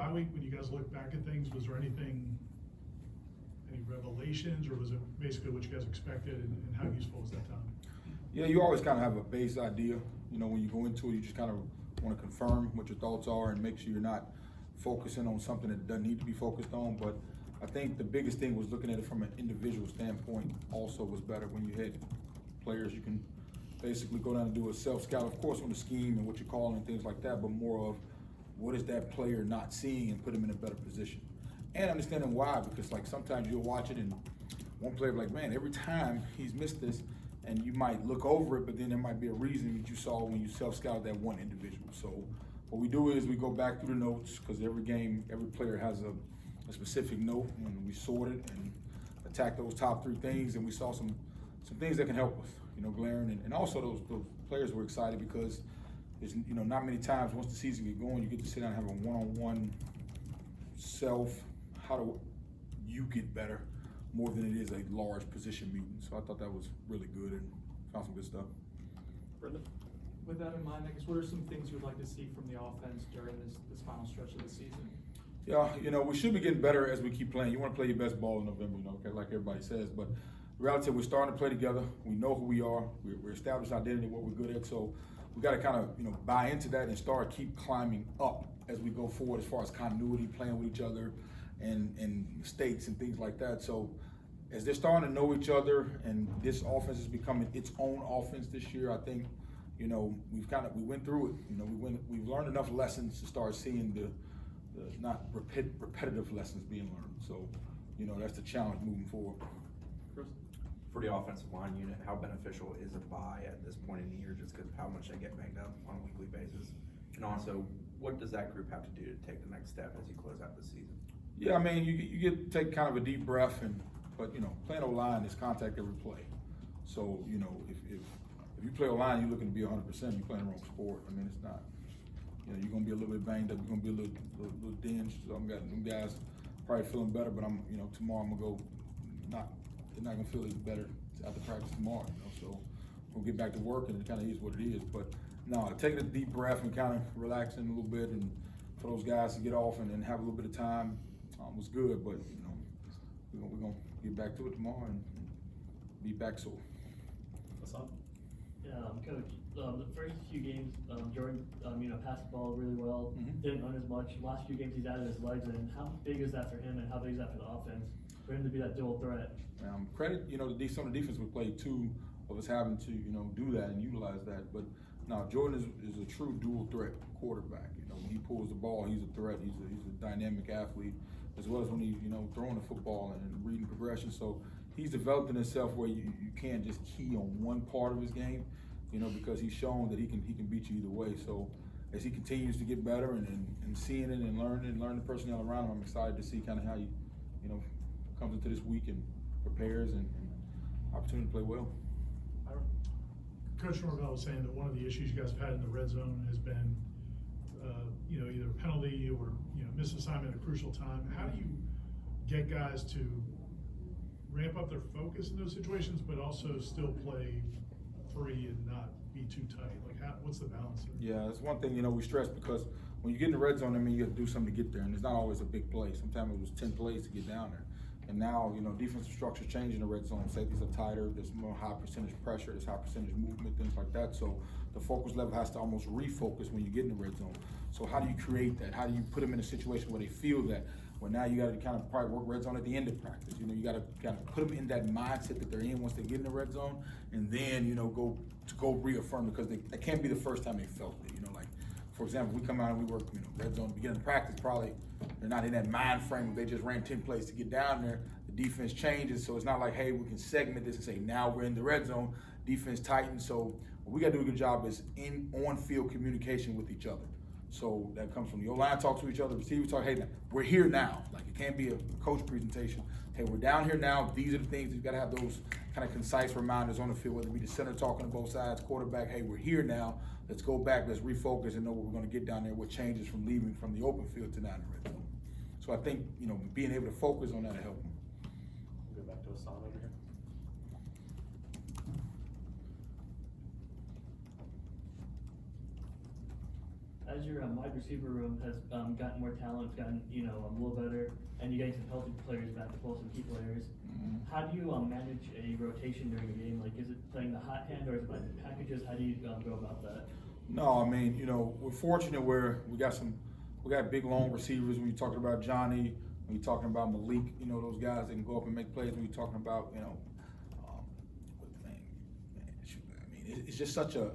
bye week, when you guys look back at things, was there anything, any revelations, or was it basically what you guys expected, and how useful was that time? Yeah, you always kind of have a base idea. You know, when you go into it, you just kind of want to confirm what your thoughts are and make sure you're not focusing on something that doesn't need to be focused on. But I think the biggest thing was looking at it from an individual standpoint also was better. When you had players, you can basically go down and do a self-scout, of course, on the scheme and what you're calling and things like that, but more of what is that player not seeing and put them in a better position. And understanding why, because like sometimes you'll watch it and one player will be like, man, every time he's missed this, and you might look over it, but then there might be a reason that you saw when you self-scouted that one individual. So what we do is we go back through the notes, because every game, every player has a specific note, and we sort it and attack those top 3 things, and we saw some things that can help us, you know, glaring, and also those players were excited because there's, you know, not many times once the season gets going, you get to sit down and have a one-on-one how do you get better, more than it is a large position meeting. So I thought that was really good and found some good stuff. Brendan? With that in mind, I guess what are some things you'd like to see from the offense during this final stretch of the season? Yeah, you know, we should be getting better as we keep playing. You want to play your best ball in November, you know, like everybody says. But the reality, we're starting to play together. We know who we are. We're established identity, what we're good at. So we got to kind of, you know, buy into that and keep climbing up as we go forward as far as continuity, playing with each other and mistakes and things like that. So as they're starting to know each other and this offense is becoming its own offense this year, I think, you know, we went through it. You know, we've learned enough lessons to start seeing the not repetitive lessons being learned. So, you know, that's the challenge moving forward. Chris? For the offensive line unit, how beneficial is a bye at this point in the year, just because of how much they get banged up on a weekly basis? And also, what does that group have to do to take the next step as you close out the season? Yeah, I mean, you get take kind of a deep breath, but you know, playing O-line is contact every play. So, you know, if you play O-line, you're looking to be 100%. You're playing the wrong sport. I mean, it's not. You know, you're gonna be a little bit banged up. You're gonna be a little dinged. So I'm got them guys probably feeling better, but you know, tomorrow I'm gonna go they're not gonna feel as better after practice tomorrow. You know, so we'll get back to work, and it kind of is what it is. But no, taking a deep breath and kind of relaxing a little bit, and for those guys to get off and have a little bit of time was good. But you know, we're gonna get back to it tomorrow and be back sore. Hassan? Yeah, Coach, the first few games, Jordan, passed the ball really well, didn't run as much. Last few games, he's added his legs in. How big is that for him, and how big is that for the offense, for him to be that dual threat? Credit, you know, some of the defense we played, 2 of us having to, you know, do that and utilize that. But now Jordan is a true dual threat quarterback. You know, when he pulls the ball, he's a threat. He's a dynamic athlete, as well as when he's, you know, throwing the football and reading progression. So he's developed in himself where you can't just key on one part of his game, you know, because he's shown that he can beat you either way. So as he continues to get better and seeing it and learning the personnel around him, I'm excited to see kind of how he, you know, comes into this week and prepares and opportunity to play well. Coach Norvell was saying that one of the issues you guys have had in the red zone has been, you know, either a penalty or, you know, misassignment at a crucial time. How do you get guys to ramp up their focus in those situations, but also still play free and not be too tight? Like, what's the balance there? Yeah, that's one thing, you know, we stress, because when you get in the red zone, I mean, you have to do something to get there, and it's not always a big play. Sometimes it was 10 plays to get down there. And now, you know, defensive structure changing in the red zone. Safeties are tighter. There's more high percentage pressure. There's high percentage movement, things like that. So the focus level has to almost refocus when you get in the red zone. So how do you create that? How do you put them in a situation where they feel that? Well, now you got to kind of probably work red zone at the end of practice. You know, you got to kind of put them in that mindset that they're in once they get in the red zone, and then, you know, go reaffirm, because that can't be the first time they felt it. You know, like, for example, we come out and we work, you know, red zone at the beginning of practice, probably they're not in that mind frame where they just ran 10 plays to get down there. The defense changes, so it's not like, hey, we can segment this and say, now we're in the red zone, defense tightens. So what we got to do a good job is on-field communication with each other. So that comes from the O-line talk to each other, receivers talk, hey, we're here now. Like, it can't be a coach presentation. Hey, we're down here now. These are the things. You've got to have those kind of concise reminders on the field, whether it be the center talking to both sides, quarterback, hey, we're here now. Let's go back. Let's refocus and know what we're going to get down there, what changes from leaving from the open field to down the red zone. So I think, you know, being able to focus on that will help them. We'll go back to Hassan over here. as your wide receiver room has gotten more talent, gotten a little better, and you're getting some healthy players back to pull some key players. How do you manage a rotation during a game? Like, is it playing the hot hand or is it playing the packages? How do you go about that? No, I mean, we're fortunate where we got big long receivers. When you're talking about Johnny, when you're talking about Malik, those guys that can go up and make plays. When you're talking about, it's just such a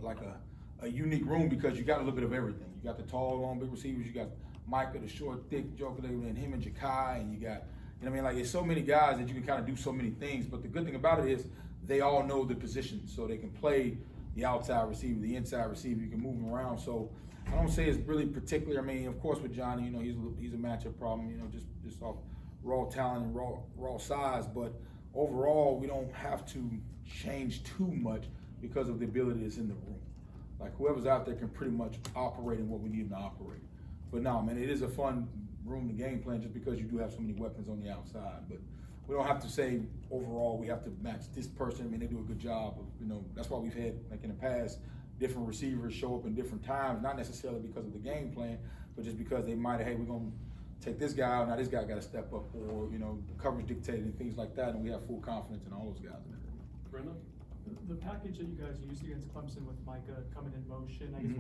unique room because you got a little bit of everything. You got the tall, long, big receivers. You got Micah, the short, thick joker, and him and Ja'Kai, and you got, there's so many guys that you can kind of do so many things. But the good thing about it is they all know the position, so they can play the outside receiver, the inside receiver. You can move them around. So I don't say it's really particular. I mean, of course, with Johnny, he's a matchup problem. Just off raw talent and raw size. But overall, we don't have to change too much because of the ability that's in the room. Like whoever's out there can pretty much operate in what we need them to operate. But no, man, it is a fun room to game plan just because you do have so many weapons on the outside. But we don't have to say overall we have to match this person. I mean, they do a good job of, that's why we've had, like in the past, different receivers show up in different times, not necessarily because of the game plan, but just because they might have, hey, we're going to take this guy out, now this guy got to step up, or, the coverage dictated and things like that, and we have full confidence in all those guys in there. Brenda? The package that you guys used against Clemson with Micah coming in motion, I guess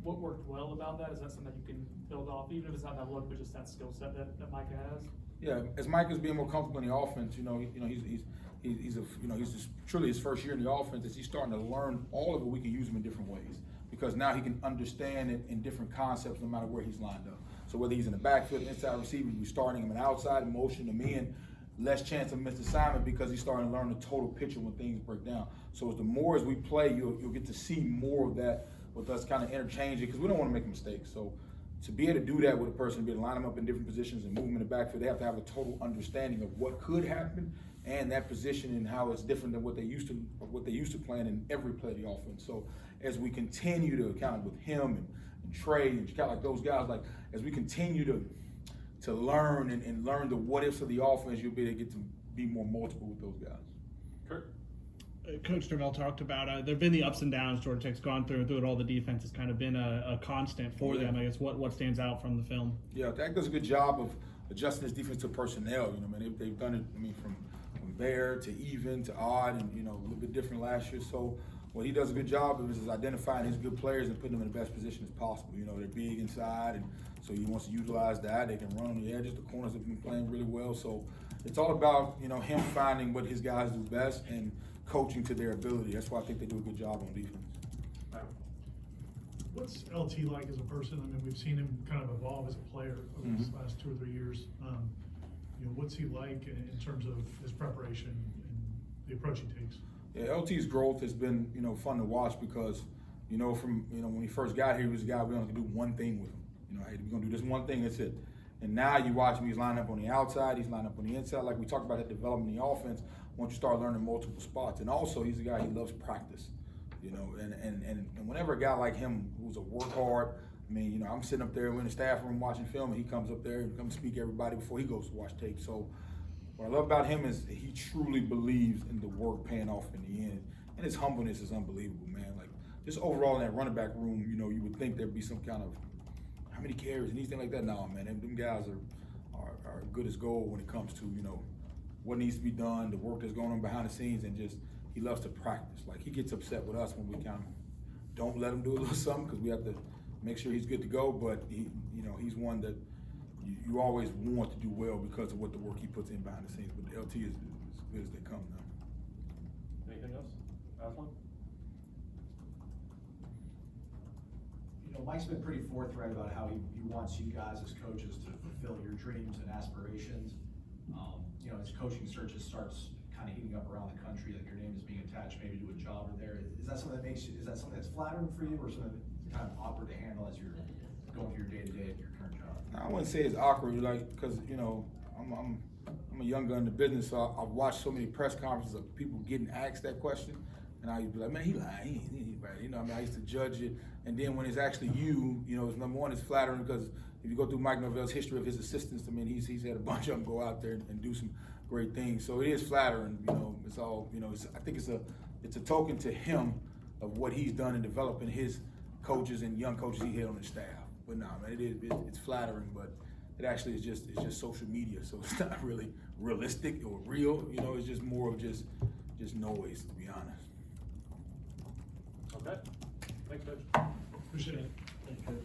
what worked well about that? Is that something that you can build off, even if it's not that look, but just that skill set that Micah has? Yeah, as Micah's being more comfortable in the offense, he's just truly his first year in the offense. As he's starting to learn all of it, we can use him in different ways because now he can understand it in different concepts no matter where he's lined up. So whether he's in the backfield, inside receiver, we're starting him in outside, motion him in. Less chance of missed assignment because he's starting to learn the total picture when things break down. So the more as we play, you'll get to see more of that with us kind of interchanging because we don't want to make mistakes. So to be able to do that with a person, be able to line them up in different positions and move them in the backfield, they have to have a total understanding of what could happen and that position and how it's different than what they used to playing in every play of the offense. So as we continue to kind of with him and Trey and kind of like those guys, like as we continue to learn and learn the what ifs of the offense, you'll be able to get to be more multiple with those guys. Kurt? Coach Norvell talked about there have been the ups and downs Georgia Tech's gone through it. All the defense has kind of been a constant for them. I guess what stands out from the film? Yeah, Dak does a good job of adjusting his defensive personnel. They've done it. From bare to even to odd, and a little bit different last year. So what he does a good job of is identifying his good players and putting them in the best position as possible. They're big inside, and so he wants to utilize that. They can run on the edges. The corners have been playing really well. So it's all about him finding what his guys do best and coaching to their ability. That's why I think they do a good job on defense. What's LT like as a person? I mean, we've seen him kind of evolve as a player over these last 2 or 3 years. What's he like in terms of his preparation and the approach he takes? Yeah, LT's growth has been, fun to watch because, from, when he first got here, he was a guy we only could do one thing with him. Hey, we're gonna do this one thing, that's it. And now you watch him, he's lining up on the outside, he's lining up on the inside. Like we talked about that development in the offense, once you start learning multiple spots. And also he's a guy, he loves practice. And whenever a guy like him who's a work hard, I mean, I'm sitting up there in the staff room watching film, and he comes up there and comes speak to everybody before he goes to watch tape. So what I love about him is he truly believes in the work paying off in the end. And his humbleness is unbelievable, man. Like, just overall in that running back room, you would think there'd be some kind of, how many carries and anything like that? No, man, them guys are good as gold when it comes to, what needs to be done, the work that's going on behind the scenes, and just, he loves to practice. Like, he gets upset with us when we kind of don't let him do a little something because we have to make sure he's good to go, but he's one that you always want to do well because of what the work he puts in behind the scenes. But the LT is as good as they come now. Anything else? Aslan? Mike's been pretty forthright about how he wants you guys as coaches to fulfill your dreams and aspirations. As coaching searches starts kind of heating up around the country, like your name is being attached maybe to a job or there. Is that something that's flattering for you, or something that's kind of awkward to handle as you're going through your day-to-day at your current job? I wouldn't say it's awkward, like, because I'm a young gun in the business, so I've watched so many press conferences of people getting asked that question, and I used to be like, man, he lying, he ain't right. I used to judge it, and then when it's actually you, it's number one, it's flattering because if you go through Mike Norvell's history of his assistants, I mean, he's had a bunch of them go out there and do some great things. So it is flattering, it's all, I think it's a token to him of what he's done in developing his coaches and young coaches he had on his staff. But no, man, it's flattering, but it actually is just social media, so it's not really realistic or real. You know, it's just more of just noise, to be honest. Okay, thanks, Coach. Appreciate it. Thank you, Coach.